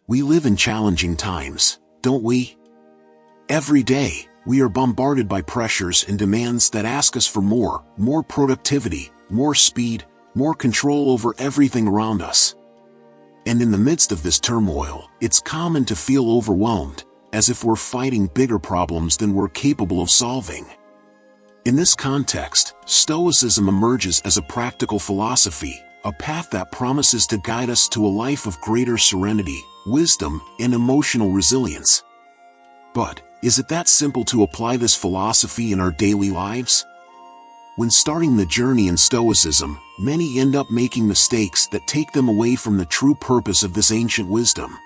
We live in challenging times, don't we? Every day, we are bombarded by pressures and demands that ask us for more productivity, more speed, more control over everything around us. And in the midst of this turmoil, it's common to feel overwhelmed, as if we're fighting bigger problems than we're capable of solving. In this context, Stoicism emerges as a practical philosophy, a path that promises to guide us to a life of greater serenity, wisdom, and emotional resilience. But, is it that simple to apply this philosophy in our daily lives? When starting the journey in Stoicism, many end up making mistakes that take them away from the true purpose of this ancient wisdom.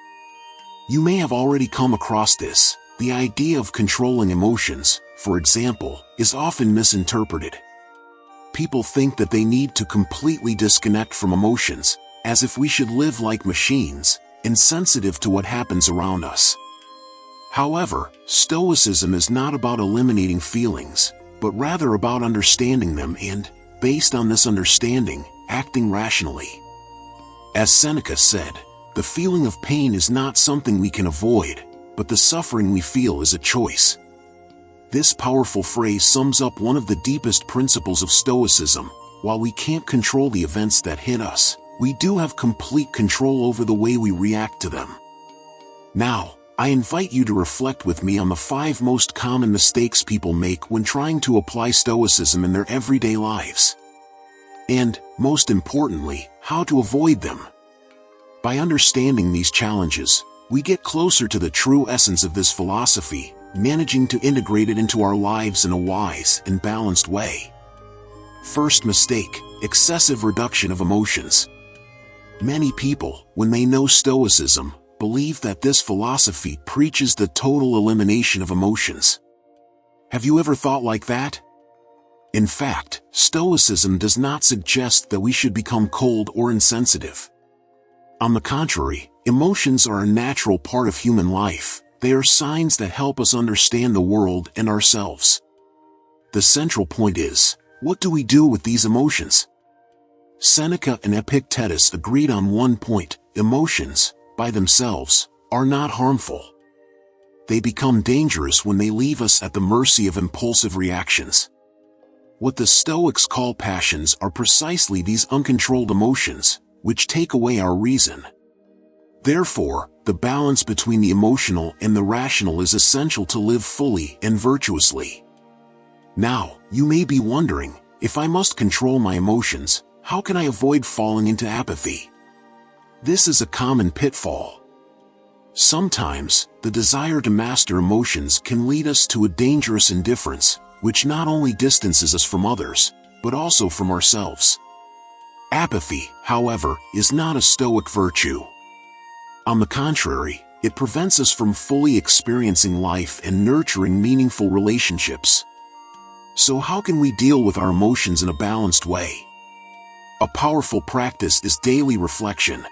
You may have already come across this. The idea of controlling emotions, for example, is often misinterpreted. People think that they need to completely disconnect from emotions, as if we should live like machines, insensitive to what happens around us. However, Stoicism is not about eliminating feelings, but rather about understanding them and, based on this understanding, acting rationally. As Seneca said, the feeling of pain is not something we can avoid, but the suffering we feel is a choice. This powerful phrase sums up one of the deepest principles of Stoicism. While we can't control the events that hit us, we do have complete control over the way we react to them. Now, I invite you to reflect with me on the 5 most common mistakes people make when trying to apply Stoicism in their everyday lives. And, most importantly, how to avoid them. By understanding these challenges, we get closer to the true essence of this philosophy, managing to integrate it into our lives in a wise and balanced way. First mistake: excessive reduction of emotions. Many people, when they know Stoicism, believe that this philosophy preaches the total elimination of emotions. Have you ever thought like that? In fact, Stoicism does not suggest that we should become cold or insensitive. On the contrary, emotions are a natural part of human life. They are signs that help us understand the world and ourselves. The central point is, what do we do with these emotions? Seneca and Epictetus agreed on one point: emotions, by themselves, are not harmful. They become dangerous when they leave us at the mercy of impulsive reactions. What the Stoics call passions are precisely these uncontrolled emotions, which take away our reason. Therefore, the balance between the emotional and the rational is essential to live fully and virtuously. Now, you may be wondering, if I must control my emotions, how can I avoid falling into apathy? This is a common pitfall. Sometimes, the desire to master emotions can lead us to a dangerous indifference, which not only distances us from others, but also from ourselves. Apathy, however, is not a Stoic virtue. On the contrary, it prevents us from fully experiencing life and nurturing meaningful relationships. So how can we deal with our emotions in a balanced way? A powerful practice is daily reflection.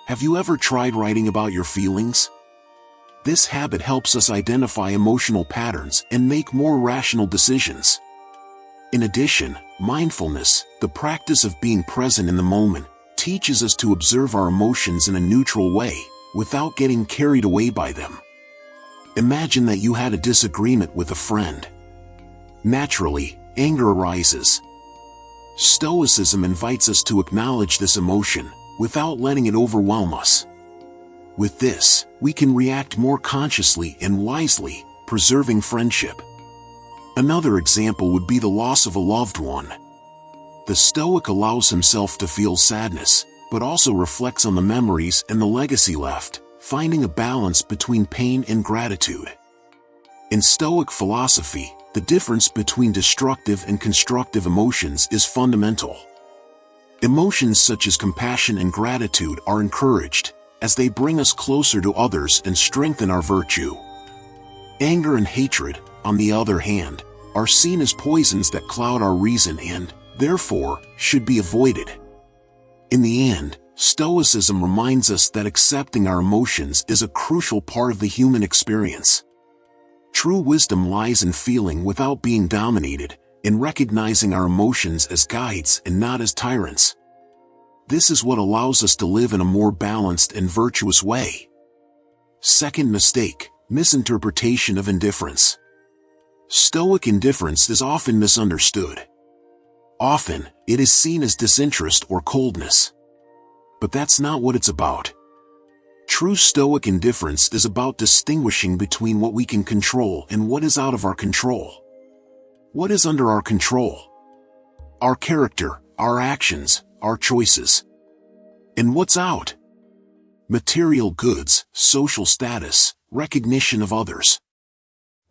Have you ever tried writing about your feelings? This habit helps us identify emotional patterns and make more rational decisions. In addition, mindfulness, the practice of being present in the moment, teaches us to observe our emotions in a neutral way, without getting carried away by them. Imagine that you had a disagreement with a friend. Naturally, anger arises. Stoicism invites us to acknowledge this emotion, without letting it overwhelm us. With this, we can react more consciously and wisely, preserving friendship. Another example would be the loss of a loved one. The Stoic allows himself to feel sadness, but also reflects on the memories and the legacy left, finding a balance between pain and gratitude. In Stoic philosophy, the difference between destructive and constructive emotions is fundamental. Emotions such as compassion and gratitude are encouraged, as they bring us closer to others and strengthen our virtue. Anger and hatred, on the other hand, are seen as poisons that cloud our reason and, therefore, should be avoided. In the end, Stoicism reminds us that accepting our emotions is a crucial part of the human experience. True wisdom lies in feeling without being dominated, in recognizing our emotions as guides and not as tyrants. This is what allows us to live in a more balanced and virtuous way. Second mistake, misinterpretation of indifference. Stoic indifference is often misunderstood. Often, it is seen as disinterest or coldness. But that's not what it's about. True Stoic indifference is about distinguishing between what we can control and what is out of our control. What is under our control? Our character, our actions, our choices. And what's out? Material goods, social status, recognition of others.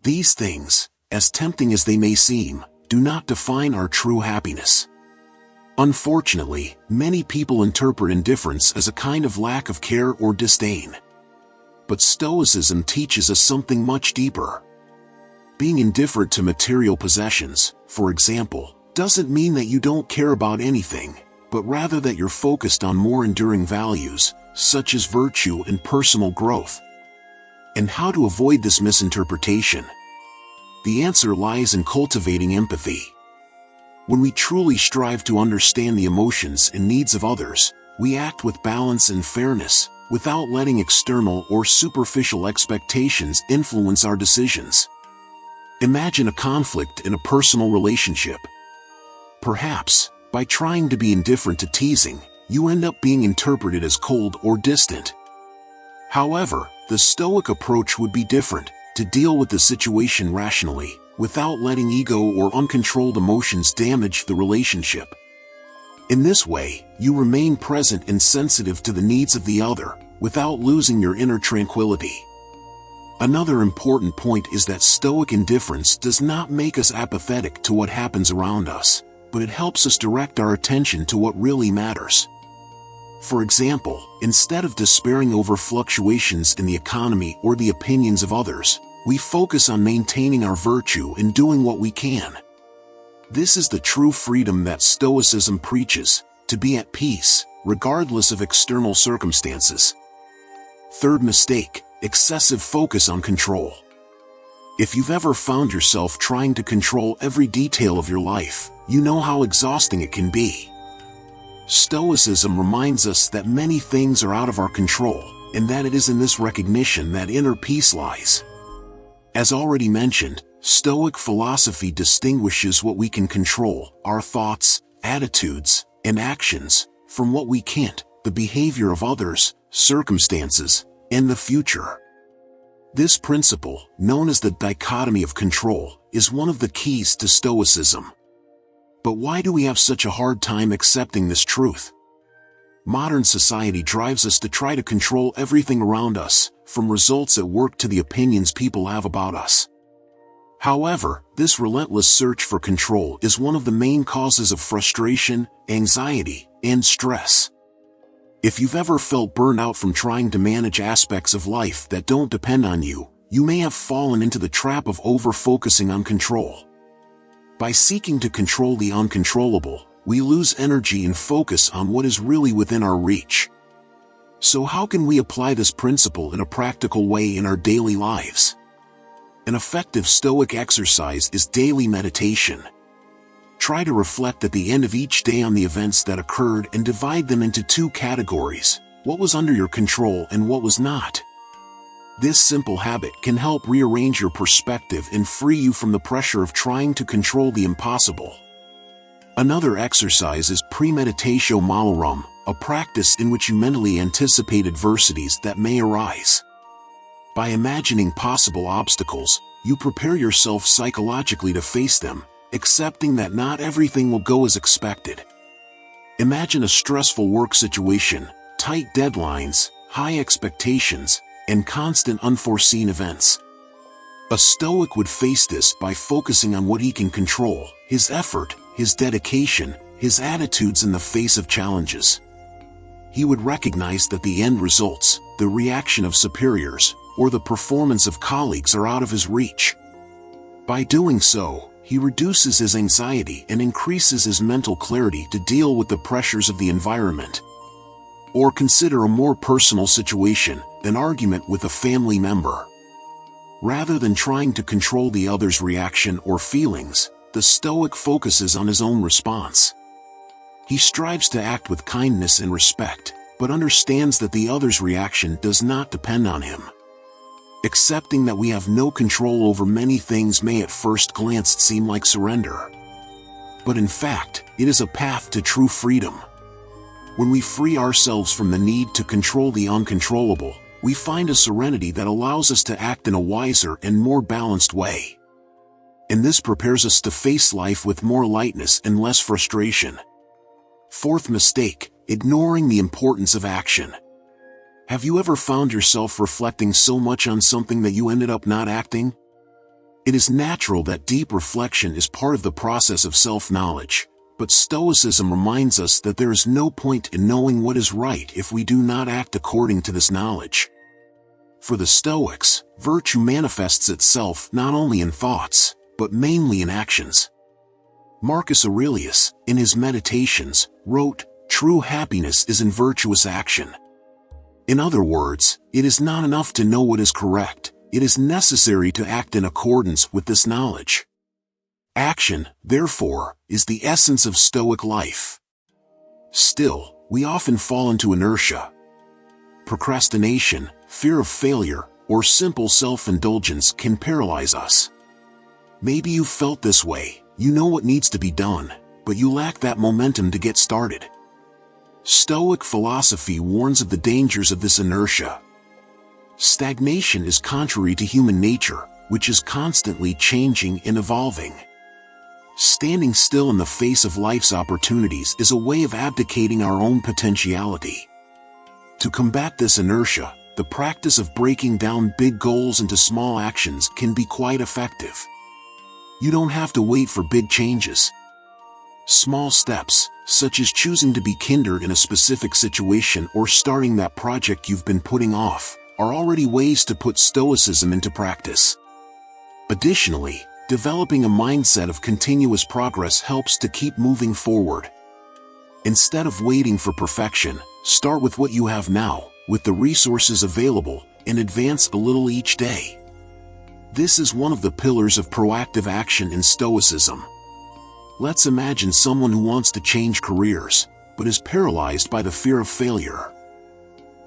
These things, as tempting as they may seem, do not define our true happiness. Unfortunately, many people interpret indifference as a kind of lack of care or disdain. But Stoicism teaches us something much deeper. Being indifferent to material possessions, for example, doesn't mean that you don't care about anything, but rather that you're focused on more enduring values, such as virtue and personal growth. And how to avoid this misinterpretation? The answer lies in cultivating empathy. When we truly strive to understand the emotions and needs of others, we act with balance and fairness, without letting external or superficial expectations influence our decisions. Imagine a conflict in a personal relationship. Perhaps, by trying to be indifferent to teasing, you end up being interpreted as cold or distant. However, the Stoic approach would be different, to deal with the situation rationally, without letting ego or uncontrolled emotions damage the relationship. In this way, you remain present and sensitive to the needs of the other, without losing your inner tranquility. Another important point is that Stoic indifference does not make us apathetic to what happens around us, but it helps us direct our attention to what really matters. For example, instead of despairing over fluctuations in the economy or the opinions of others, we focus on maintaining our virtue and doing what we can. This is the true freedom that Stoicism preaches, to be at peace, regardless of external circumstances. Third mistake, excessive focus on control. If you've ever found yourself trying to control every detail of your life, you know how exhausting it can be. Stoicism reminds us that many things are out of our control, and that it is in this recognition that inner peace lies. As already mentioned, Stoic philosophy distinguishes what we can control, our thoughts, attitudes, and actions, from what we can't, the behavior of others, circumstances, and the future. This principle, known as the dichotomy of control, is one of the keys to Stoicism. But why do we have such a hard time accepting this truth? Modern society drives us to try to control everything around us, from results at work to the opinions people have about us. However, this relentless search for control is one of the main causes of frustration, anxiety, and stress. If you've ever felt burned out from trying to manage aspects of life that don't depend on you, you may have fallen into the trap of over-focusing on control. By seeking to control the uncontrollable, we lose energy and focus on what is really within our reach. So how can we apply this principle in a practical way in our daily lives? An effective Stoic exercise is daily meditation. Try to reflect at the end of each day on the events that occurred and divide them into two categories: what was under your control and what was not. This simple habit can help rearrange your perspective and free you from the pressure of trying to control the impossible. Another exercise is premeditatio malorum, a practice in which you mentally anticipate adversities that may arise. By imagining possible obstacles, you prepare yourself psychologically to face them, accepting that not everything will go as expected. Imagine a stressful work situation, tight deadlines, high expectations, and constant unforeseen events. A Stoic would face this by focusing on what he can control: his effort, his dedication, his attitudes in the face of challenges. He would recognize that the end results, the reaction of superiors, or the performance of colleagues are out of his reach. By doing so, he reduces his anxiety and increases his mental clarity to deal with the pressures of the environment. Or consider a more personal situation, an argument with a family member. Rather than trying to control the other's reaction or feelings, the Stoic focuses on his own response. He strives to act with kindness and respect, but understands that the other's reaction does not depend on him. Accepting that we have no control over many things may at first glance seem like surrender. But in fact, it is a path to true freedom. When we free ourselves from the need to control the uncontrollable, we find a serenity that allows us to act in a wiser and more balanced way. And this prepares us to face life with more lightness and less frustration. Fourth mistake, ignoring the importance of action. Have you ever found yourself reflecting so much on something that you ended up not acting? It is natural that deep reflection is part of the process of self-knowledge, but Stoicism reminds us that there is no point in knowing what is right if we do not act according to this knowledge. For the Stoics, virtue manifests itself not only in thoughts, but mainly in actions. Marcus Aurelius, in his Meditations, wrote, "True happiness is in virtuous action." In other words, it is not enough to know what is correct, it is necessary to act in accordance with this knowledge. Action, therefore, is the essence of Stoic life. Still, we often fall into inertia. Procrastination, fear of failure, or simple self-indulgence can paralyze us. Maybe you've felt this way, you know what needs to be done, but you lack that momentum to get started. Stoic philosophy warns of the dangers of this inertia. Stagnation is contrary to human nature, which is constantly changing and evolving. Standing still in the face of life's opportunities is a way of abdicating our own potentiality. To combat this inertia, the practice of breaking down big goals into small actions can be quite effective. You don't have to wait for big changes. Small steps, such as choosing to be kinder in a specific situation or starting that project you've been putting off, are already ways to put Stoicism into practice. Additionally, developing a mindset of continuous progress helps to keep moving forward. Instead of waiting for perfection, start with what you have now, with the resources available, and advance a little each day. This is one of the pillars of proactive action in Stoicism. Let's imagine someone who wants to change careers, but is paralyzed by the fear of failure.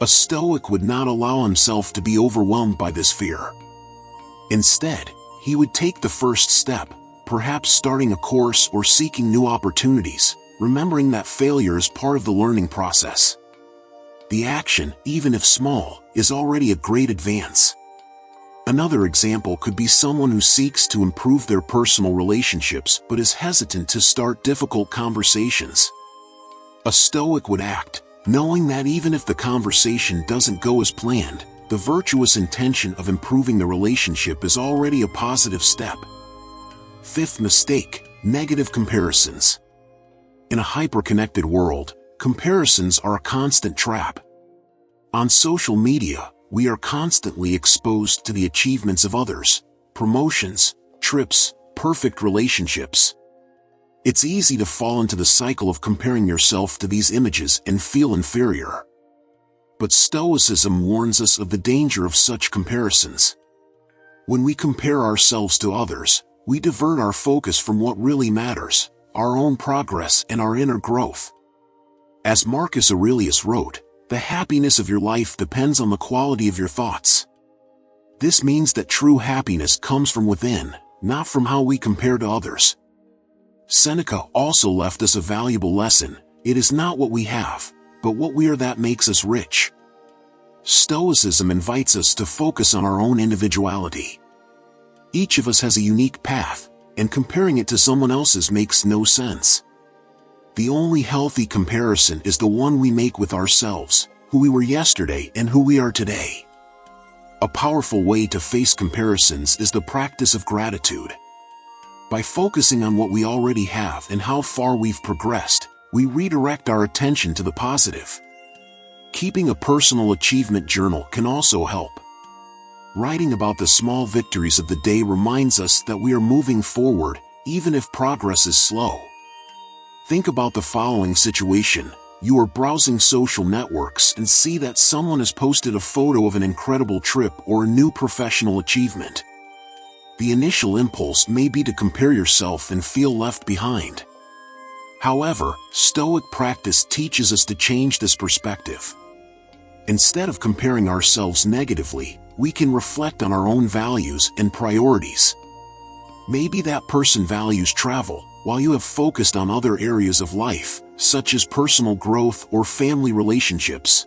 A Stoic would not allow himself to be overwhelmed by this fear. Instead, he would take the first step, perhaps starting a course or seeking new opportunities, remembering that failure is part of the learning process. The action, even if small, is already a great advance. Another example could be someone who seeks to improve their personal relationships but is hesitant to start difficult conversations. A Stoic would act, knowing that even if the conversation doesn't go as planned, the virtuous intention of improving the relationship is already a positive step. Fifth mistake, negative comparisons. In a hyper-connected world, comparisons are a constant trap. On social media, we are constantly exposed to the achievements of others, promotions, trips, perfect relationships. It's easy to fall into the cycle of comparing yourself to these images and feel inferior. But Stoicism warns us of the danger of such comparisons. When we compare ourselves to others, we divert our focus from what really matters, our own progress and our inner growth. As Marcus Aurelius wrote, "The happiness of your life depends on the quality of your thoughts." This means that true happiness comes from within, not from how we compare to others. Seneca also left us a valuable lesson: it is not what we have, but what we are that makes us rich. Stoicism invites us to focus on our own individuality. Each of us has a unique path, and comparing it to someone else's makes no sense. The only healthy comparison is the one we make with ourselves, who we were yesterday and who we are today. A powerful way to face comparisons is the practice of gratitude. By focusing on what we already have and how far we've progressed, we redirect our attention to the positive. Keeping a personal achievement journal can also help. Writing about the small victories of the day reminds us that we are moving forward, even if progress is slow. Think about the following situation: you are browsing social networks and see that someone has posted a photo of an incredible trip or a new professional achievement. The initial impulse may be to compare yourself and feel left behind. However, Stoic practice teaches us to change this perspective. Instead of comparing ourselves negatively, we can reflect on our own values and priorities. Maybe that person values travel, while you have focused on other areas of life, such as personal growth or family relationships.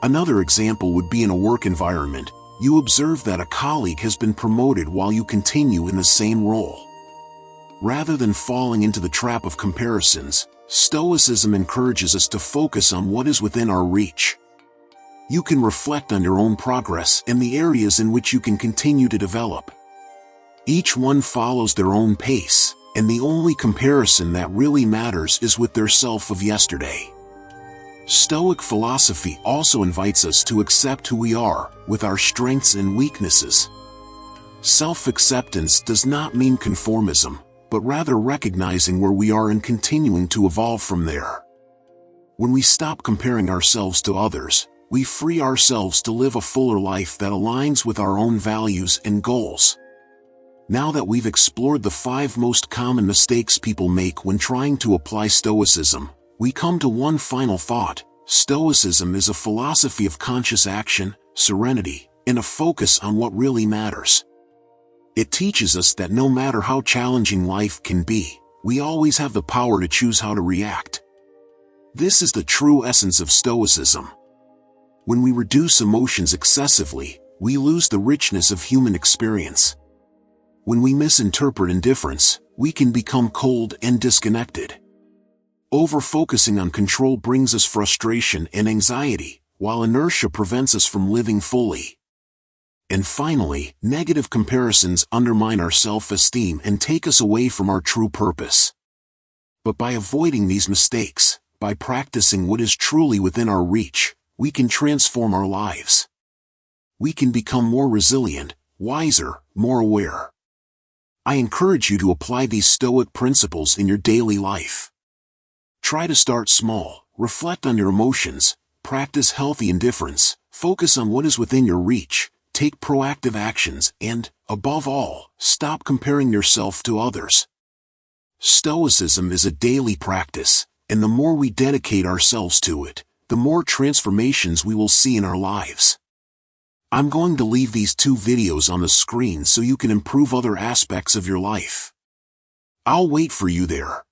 Another example would be in a work environment. You observe that a colleague has been promoted while you continue in the same role. Rather than falling into the trap of comparisons, Stoicism encourages us to focus on what is within our reach. You can reflect on your own progress and the areas in which you can continue to develop. Each one follows their own pace, and the only comparison that really matters is with their self of yesterday. Stoic philosophy also invites us to accept who we are, with our strengths and weaknesses. Self-acceptance does not mean conformism, but rather recognizing where we are and continuing to evolve from there. When we stop comparing ourselves to others, we free ourselves to live a fuller life that aligns with our own values and goals. Now that we've explored the 5 most common mistakes people make when trying to apply Stoicism, we come to one final thought. Stoicism is a philosophy of conscious action, serenity, and a focus on what really matters. It teaches us that no matter how challenging life can be, we always have the power to choose how to react. This is the true essence of Stoicism. When we reduce emotions excessively, we lose the richness of human experience. When we misinterpret indifference, we can become cold and disconnected. Over-focusing on control brings us frustration and anxiety, while inertia prevents us from living fully. And finally, negative comparisons undermine our self-esteem and take us away from our true purpose. But by avoiding these mistakes, by practicing what is truly within our reach, we can transform our lives. We can become more resilient, wiser, more aware. I encourage you to apply these Stoic principles in your daily life. Try to start small, reflect on your emotions, practice healthy indifference, focus on what is within your reach, take proactive actions, and, above all, stop comparing yourself to others. Stoicism is a daily practice, and the more we dedicate ourselves to it, the more transformations we will see in our lives. I'm going to leave these 2 videos on the screen so you can improve other aspects of your life. I'll wait for you there.